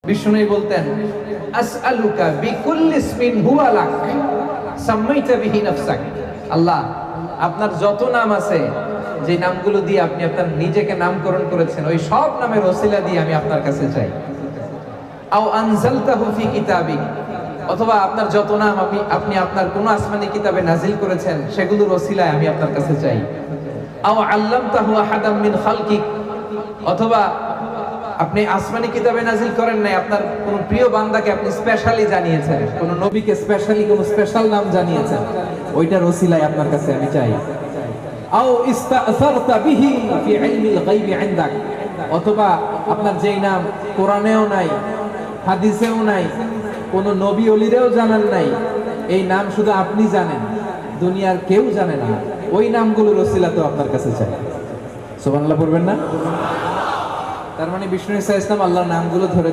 বিষ্ণু বলতেন আসআলুকা বিকুল্লি ইসমিন হুয়া লাক সাম্মাইতা বিহি নাফসাক। আল্লাহ, আপনার যত নাম আছে, যে নামগুলো দিয়ে আপনি আপনার নিজেকে নামকরণ করেছেন, ওই সব নামের ওসিলা দিয়ে আমি আপনার কাছে চাই। আও আনজালতাহু ফি কিতাবিক, অথবা আপনার যত নাম আপনি আপনার কোন আসমানি কিতাবে নাজিল করেছেন, সেগুলোর ওসিলায় আমি আপনার কাছে চাই। আও আল্লামতাহু আহাদাম মিন খালকিক, অথবা আপনি আসমানি কিতাবে নাজিল করেন নাই, আপনার কোন প্রিয় বান্দাকে আপনি স্পেশালি জানিয়েছেন, কোন নবীকে স্পেশালি কোন স্পেশাল নাম জানিয়েছেন, ওইটার ওসিলায় আপনার কাছে আমি চাই। আও ইস্তাসারতা বিহি ফি ইলমিল গায়বি ইনদাক, অথবা আপনার যেই নাম কোরআনেও নাই, হাদিসেও নাই, কোন নবী ওলিরেও জানান নাই, এই নাম শুধু আপনি জানেন, দুনিয়ার কেউ জানে না, ওই নামগুলোর ওসিলা তো আপনার কাছে চাই। সুবহানাল্লাহ পড়বেন না? তার মানে বিষ্ণু ইসা ইসলাম আল্লাহর নামগুলো ধরে